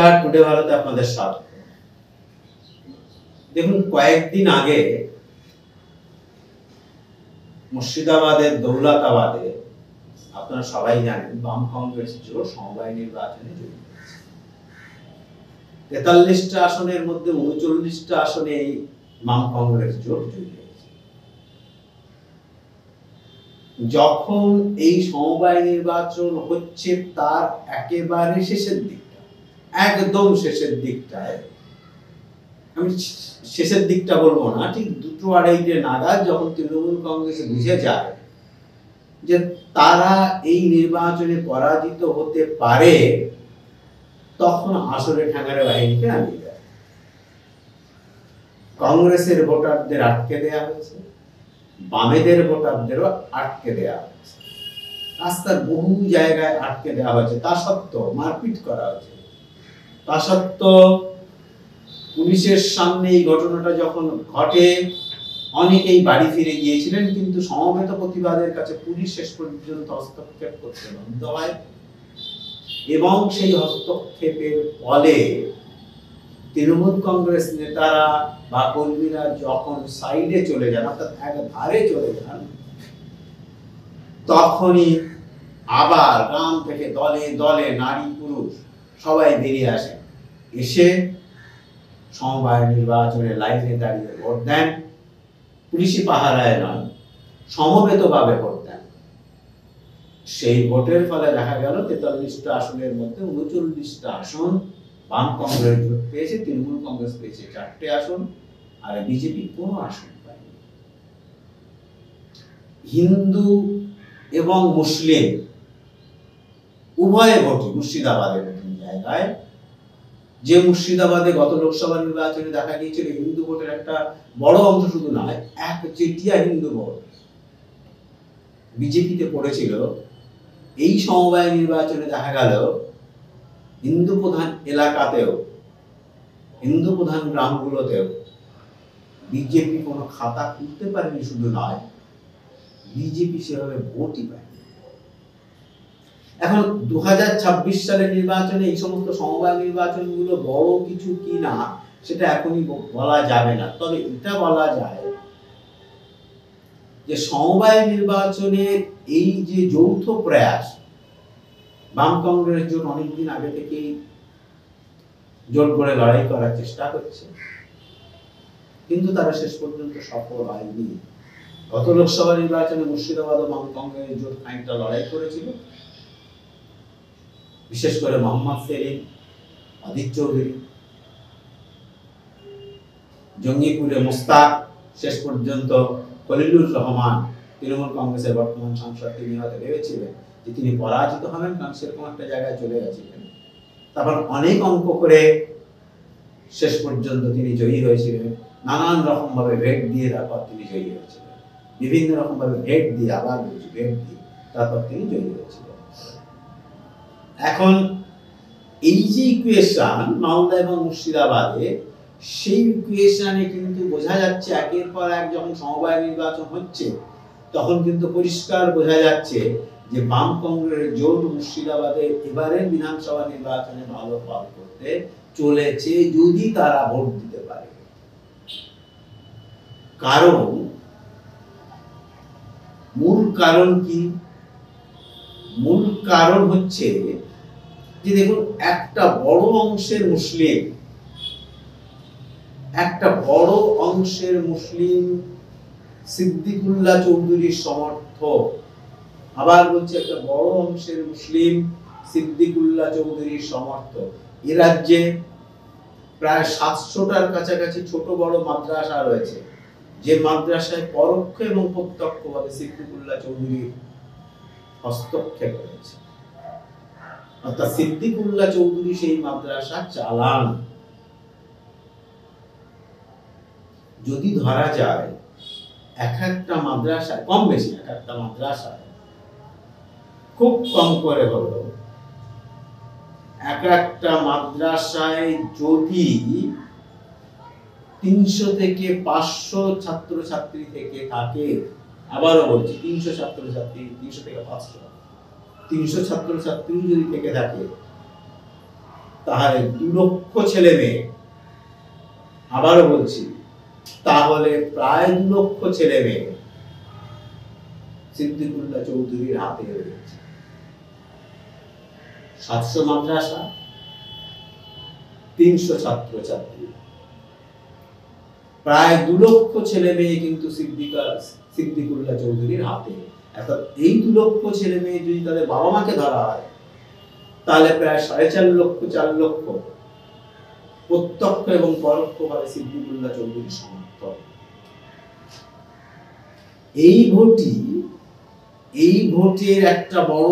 নমস্কার, টুডে ভারতে আপনাদের স্বাগত। দেখুন, কয়েকদিন আগে মুর্শিদাবাদের দৌলতাবাদে আপনারা সবাই জানেন বাম কংগ্রেস জোট সমবায় নির্বাচনে জয়ী হয়েছে। 43টা আসনের মধ্যে 39টা আসনে এই বাম কংগ্রেস জোট জয়ী হয়েছে। যখন এই সমবায় নির্বাচন হচ্ছে তার একেবারে শেষের দিকটা, একদম শেষের দিকটায়, আমি শেষের দিকটা বলবো না, ঠিক 2-2:30 নাগাদ যখন তৃণমূল কংগ্রেস বুঝে যায় যে তারা এই নির্বাচনে পরাজিত হতে পারে, তখন আসলে ঠ্যাঙারে বাহিনীকে নামিয়ে দেয়। কংগ্রেসের ভোটারদের আটকে দেয়া হয়েছে, বামেদের ভোটারদেরও আটকে দেয়া হয়েছে, রাস্তার বহু জায়গায় আটকে দেওয়া হয়েছে। তা সত্ত্বেও মারপিট করা হয়েছে। তা সত্ত্বেও পুলিশের সামনে এই ঘটনাটা যখন ঘটে অনেকেই বাড়ি ফিরে গিয়েছিলেন, কিন্তু সমবেত প্রতিবাদের কাছে পুলিশ শেষ পর্যন্ত হস্তক্ষেপ করতে বাধ্য হয় এবং সেই হস্তক্ষেপের ফলে তৃণমূল কংগ্রেস নেতারা বা কর্মীরা যখন সাইডে চলে যান, অর্থাৎ এক ধারে চলে যান, তখনই আবার গ্রাম থেকে দলে দলে নারী পুরুষ সবাই বেরিয়ে আসেন, এসে সমবায় নির্বাচনে লাইনে দাঁড়িয়ে ভোট দেন। পুলিশি পাহারায় নয়, সমবেতভাবে ভোট দেন। সেই ভোটের ফলে দেখা গেল 43টা আসনের মধ্যে 39টা আসন বাম কংগ্রেস জোট পেয়েছে, তৃণমূল কংগ্রেস পেয়েছে 4টে আসন, আর বিজেপি কোনো আসন পায়নি। হিন্দু এবং মুসলিম উভয় ভোটই মুর্শিদাবাদের জায়গায়, যে মুর্শিদাবাদে গত লোকসভা নির্বাচনে দেখা গিয়েছিল হিন্দু ভোটের একটা বড় অংশ, শুধু নয় এক চেটিয়া হিন্দু ভোট বিজেপিতে পড়েছিল, এই সমবায় নির্বাচনে দেখা গেল হিন্দু প্রধান এলাকাতেও, হিন্দু প্রধান গ্রামগুলোতেও বিজেপি কোনো খাতা খুলতে পারেনি। শুধু নয়, বিজেপি সেভাবে ভোটই পায়নি। এখন 2026 সালের নির্বাচনে এই সমস্ত সমবায় নির্বাচনগুলো বড় কিছু কি না সেটা এখনই বলা যাবে না, তবে এটা বলা যায় যে সমবায় নির্বাচনের এই যে যৌথ প্রয়াস, বাম কংগ্রেস জোট অনেকদিন আগে থেকেই জোট করে লড়াই করার চেষ্টা করছে, কিন্তু তারা শেষ পর্যন্ত সফল হয়নি। গত লোকসভা নির্বাচনে মুর্শিদাবাদ ও বাম কংগ্রেস জোট খানিকটা লড়াই করেছিল, বিশেষ করে মোহাম্মদ সেলিম, আদিত চৌধুরী, জঙ্গিপুরে মুস্তাক, শেষ পর্যন্ত খলিলুর রহমান, তৃণমূল কংগ্রেসের বর্তমান সাংসদ, তিনি হয়তো ভেবেছিলেন যে তিনি পরাজিত হবেন, কারণ সেরকম একটা জায়গায় চলে গেছিলেন। তারপর অনেক অঙ্ক করে শেষ পর্যন্ত তিনি জয়ী হয়েছিলেন। নানান রকম ভাবে ভেট দিয়ে তারপর তিনি জয়ী হয়েছিলেন, বিভিন্ন রকম ভাবে ভেট দিয়ে, আবার বলছি ভেট দিয়ে, তারপর তিনি জয়ী হয়েছিলেন। এখন এই যে ইকুয়েশন মালদা এবং মুর্শিদাবাদে, সেই ইকুয়েশনে কিন্তু বোঝা যাচ্ছে একের পর এক যখন সমবায় নির্বাচন হচ্ছে, তখন কিন্তু পরিষ্কার বোঝা যাচ্ছে যে বাম কংগ্রেস জোট মুর্শিদাবাদে এবারের বিধানসভা নির্বাচনে ভালো ফল করতে চলেছে, যদি তারা ভোট দিতে পারে। কারণ মূল কারণ কি? মূল কারণ হচ্ছে যে দেখুন, একটা বড় অংশের মুসলিম, একটা বড় অংশের মুসলিম সিদ্দিকুল্লাহ চৌধুরীর সমর্থক, আবার বলছে একটা বড় অংশের মুসলিম সিদ্দিকুল্লাহ চৌধুরীর সমর্থক। এ রাজ্যে প্রায় 700টার কাছাকাছি ছোট বড় মাদ্রাসা রয়েছে, যে মাদ্রাসায় পরোক্ষ এবং প্রত্যক্ষভাবে সিদ্দিকুল্লাহ চৌধুরীর হস্তক্ষেপ রয়েছে, অর্থাৎ সিদ্দিকুল্লাহ চৌধুরী সেই মাদ্রাসা চালান। যদি ধরা যায় এক একটা মাদ্রাসায়, কম বেশি এক একটা মাদ্রাসায় খুব কম করে হলো, এক একটা মাদ্রাসায় যদি 300 থেকে 500 ছাত্রছাত্রী থেকে থাকে, আবারও বলছি 300 ছাত্রছাত্রী, 300 থেকে 500, 300 ছাত্রছাত্রী যদি থেকে থাকে, তাহলে 2 লক্ষ ছেলে মেয়ে, আবারও বলছি, তাহলে প্রায় 2 লক্ষ ছেলে মেয়ে সিদ্দিকুল্লাহ চৌধুরীর হাতে রয়েছে। 700 মাদ্রাসা, 300 ছাত্রছাত্রী, প্রায় 2 লক্ষ ছেলে মেয়ে কিন্তু সিদ্দিকুল্লাহ চৌধুরীর হাতে। অর্থাৎ এই 2 লক্ষ ছেলে মেয়ে যদি তাদের বাবা মাকে ধরা হয়, তাহলে প্রায় 4.5 লক্ষ 4 লক্ষ প্রত্যক্ষ এবং পরোক্ষভাবে সিদ্দিকুল্লাহ চৌধুরীর সমর্থক। এই ভোটের একটা বড়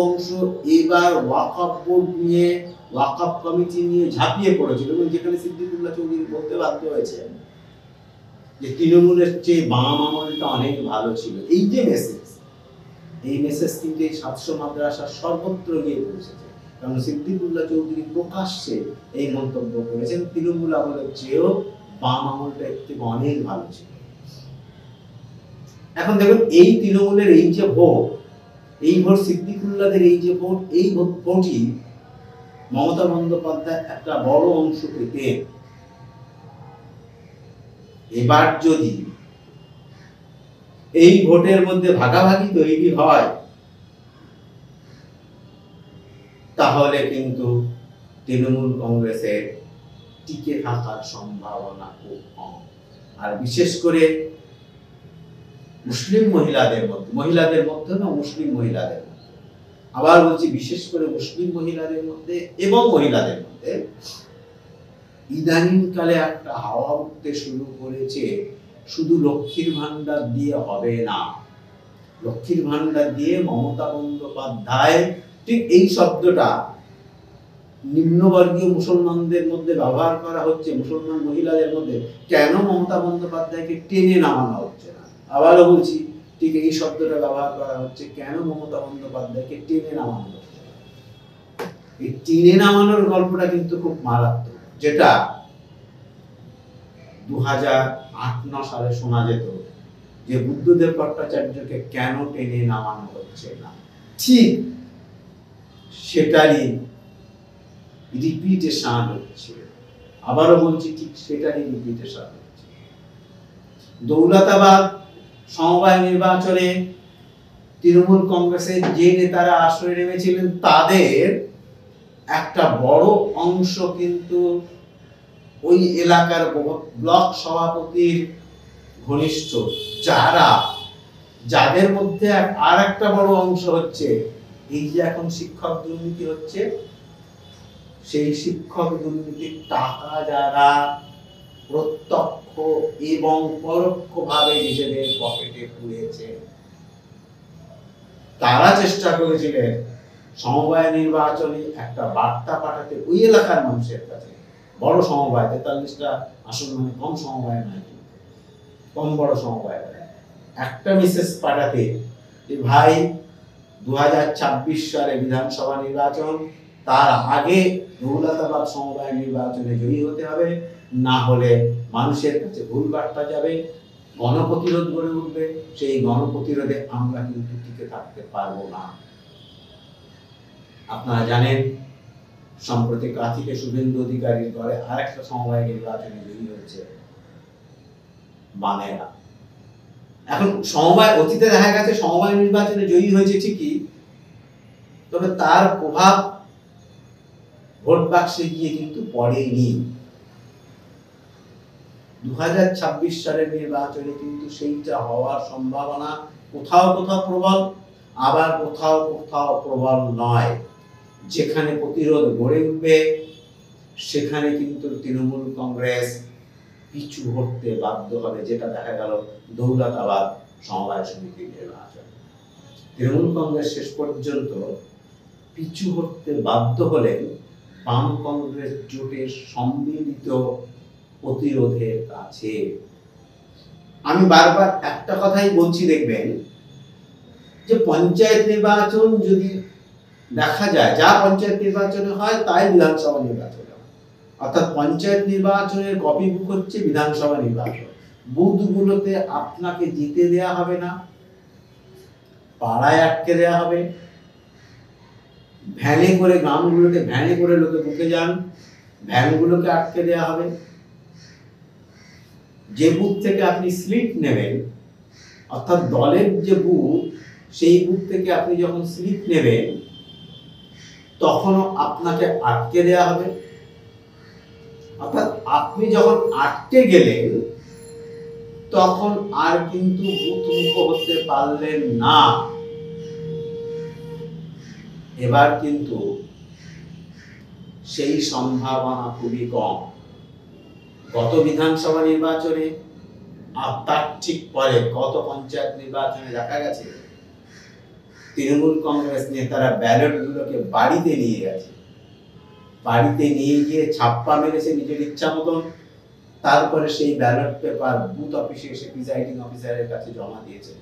অংশ এবার ওয়াকফ বোর্ড নিয়ে, ওয়াকফ কমিটি নিয়ে ঝাঁপিয়ে পড়েছিল, এবং যেখানে সিদ্দিকুল্লাহ চৌধুরী বলতে বাধ্য হয়েছে যে তৃণমূলের চেয়ে বাম আমলটা অনেক ভালো ছিল। এই যে মেসেজ কিন্তু এই 700 মাদ্রাসার সর্বত্র গিয়ে পৌঁছেছে, কারণ সিদ্দিকুল্লাহ চৌধুরী প্রকাশ্যে এই মন্তব্য করেছেন তৃণমূল আমলের চেয়েও বাম আমলটা একটু অনেক ভালো ছিল। এখন দেখুন, এই তৃণমূলের এই যে ভোট, সিদ্দিকুল্লাহদের এই যে ভোট, এই ভোটই মমতা বন্দ্যোপাধ্যায় একটা বড় অংশ পেতে, এবার যদি এই ভোটের মধ্যে ভাগাভাগি তৈরি হয়, তাহলে কিন্তু তৃণমূল কংগ্রেসের টিকে থাকার সম্ভাবনা খুব কম। আর বিশেষ করে মুসলিম মহিলাদের মধ্যে আবার বলছি, বিশেষ করে মুসলিম মহিলাদের মধ্যে এবং মহিলাদের মধ্যে ইদানিং কালে একটা হাওয়া উঠতে শুরু করেছে, শুধু লক্ষ্মীর ভান্ডার দিয়ে হবে না। লক্ষ্মীর ভান্ডার দিয়ে মমতা বন্দ্যোপাধ্যায়, ঠিক এই শব্দটা নিম্নবর্গীয় মুসলমানদের মধ্যে ব্যবহার করা হচ্ছে, মুসলমান মহিলাদের মধ্যে, কেন মমতা বন্দ্যোপাধ্যায়কে টেনে নামানো হচ্ছে না? আবারও বলছি, ঠিক এই শব্দটা ব্যবহার করা হচ্ছে, কেন মমতা বন্দ্যোপাধ্যায়কে টেনে নামানো হচ্ছে না? এই টেনে নামানোর গল্পটা কিন্তু খুব মারাত্মক, যেটা 2008-9 সালে শোনা যেত যে বুদ্ধদেব ভট্টাচার্যকে কেন টেনে নামানো হচ্ছে না, ঠিক সেটারই রিপিটেশন হচ্ছে। আবারও বলছি, ঠিক সেটারই রিপিটেশন হচ্ছে। দৌলতাবাদ সমবায় নির্বাচনে তৃণমূল কংগ্রেসের যে নেতারা আসরে নেমেছিলেন, তাদের একটা বড় অংশ কিন্তু ওই এলাকার ব্লক সভাপতির ঘনিষ্ঠ, যাদের মধ্যে আর একটা বড় অংশ হচ্ছে এই যে এখন শিক্ষক দুর্নীতি হচ্ছে, সেই শিক্ষক দুর্নীতির টাকা যারা প্রত্যক্ষ এবং পরোক্ষভাবে নিজেদের পকেটে পুরেছে, তারা চেষ্টা করেছিলেন সমবায় নির্বাচনে একটা বার্তা পাঠাতে ওই এলাকার মানুষের কাছে। বড় সমবায়, 43টা আসন মানে কম সমবায় নয়, কম বড় সমবায়, একটা মেসেজ পাঠাতে যে ভাই 2026 সালে বিধানসভা নির্বাচন, তার আগে দৌলতাবাদ সমবায় নির্বাচনে জয়ী হতে হবে, না হলে মানুষের কাছে ভুল বার্তা যাবে, গণপ্রতিরোধ গড়ে উঠবে, সেই গণপ্রতিরোধে আমরা কিন্তু টিকে থাকতে পারবো না। আপনারা জানেন, সম্প্রতি কাঁথিতে শুভেন্দু অধিকারীর ঘরে আরেকটা সমবায় নির্বাচনে জয়ী হয়েছে মানেরা। এখন সমবায়, অতীতে দেখা গেছে সমবায় নির্বাচনে জয়ী হয়েছে ঠিকই, তবে তার প্রভাব ভোট বাক্সে গিয়ে কিন্তু পড়েনি। 2026 সালের নির্বাচনে কিন্তু সেইটা হওয়ার সম্ভাবনা কোথাও কোথাও প্রবল, আবার কোথাও কোথাও প্রবল নয়। যেখানে প্রতিরোধ গড়ে উঠবে, সেখানে কিন্তু তৃণমূল কংগ্রেস পিছু হটতে বাধ্য হবে, যেটা দেখা গেল দৌলতাবাদ সমবায় সমিতির নির্বাচন। তৃণমূল কংগ্রেস শেষ পর্যন্ত পিছু হটতে বাধ্য হলেন বাম কংগ্রেস জোটের সম্মিলিত প্রতিরোধের কাছে। আমি বারবার একটা কথাই বলছি, দেখবেন যে পঞ্চায়েত নির্বাচন যদি দেখা যায়, যা পঞ্চায়েত নির্বাচনে হয় তাই বিধানসভা নির্বাচনে হয়, অর্থাৎ পঞ্চায়েত নির্বাচনের কপি বুক হচ্ছে বিধানসভা নির্বাচন। বুথগুলোতে আপনাকে জিতে দেয়া হবে না, পাড়ায় আটকে দেওয়া হবে, ভ্যানে করে গ্রামগুলোকে ভ্যানে করে লোকে বুকে যান, ভ্যানগুলোকে আটকে দেওয়া হবে। যে বুথ থেকে আপনি স্লিপ নেবেন, অর্থাৎ দলের যে বুথ, সেই বুথ থেকে আপনি যখন স্লিপ নেবেন তখনও আপনাকে আটকে দেওয়া হবে। অর্থাৎ আপনি যখন আটকে গেলেন তখন আর কিন্তু বুথ মুখ হতে পারলেন না। এবার কিন্তু সেই সম্ভাবনা খুবই কম। গত বিধানসভা নির্বাচনে আর তার ঠিক পরে গত পঞ্চায়েত নির্বাচনে দেখা গেছে তৃণমূল কংগ্রেস নেতারা ব্যালট গুলোকে বাড়িতে নিয়ে গেছে, বাড়িতে নিয়ে গিয়ে ছাপ্পা মেরেছে নিজের ইচ্ছা মতন, তারপরে সেই ব্যালট পেপার বুথ অফিসে এসে প্রিজাইডিং অফিসারের কাছে জমা দিয়েছে।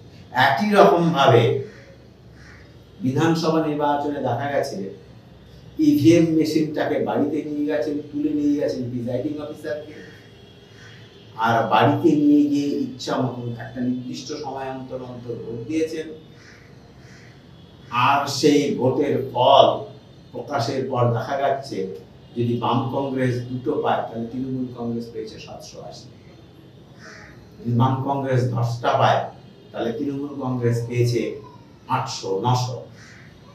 একই রকম ভাবে বিধানসভা নির্বাচনে দেখা গেছে ইভিএম মেশিনটাকে বাড়িতে নিয়ে গেছেন, তুলে নিয়ে গেছেন প্রিজাইডিং অফিসারকে, আর বাড়িতে নিয়ে গিয়ে ইচ্ছা মতন একটা নির্দিষ্ট সময় অন্তর অন্তর ভোট দিয়েছেন। আর সেই ভোটের ফল প্রকাশের পর দেখা যাচ্ছে যদি বাম কংগ্রেস 2টো পায় তাহলে তৃণমূল কংগ্রেস পেয়েছে 780, যদি বাম কংগ্রেস 10টা পায় তাহলে তৃণমূল কংগ্রেস পেয়েছে 800-900।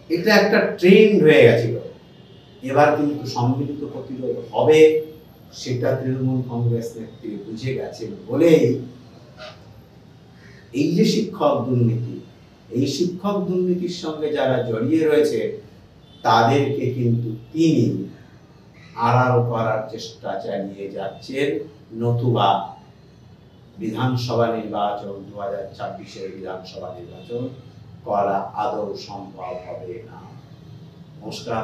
এটা একটা ট্রেন্ড হয়ে গেছিল। এবার কিন্তু সম্মিলিত প্রতিরোধ হবে, সেটা তৃণমূল কংগ্রেস নেত্রী বুঝে গেছেন বলেই এই যে শিক্ষক দুর্নীতি, এই শিক্ষক দুর্নীতির সঙ্গে যারা জড়িয়ে রয়েছে তাদেরকে কিন্তু তিনি আড়াল করার চেষ্টা চালিয়ে যাচ্ছেন, নতুবা বিধানসভা নির্বাচন 2026-এর বিধানসভা নির্বাচন করা আদৌ সম্ভব হবে না। নমস্কার।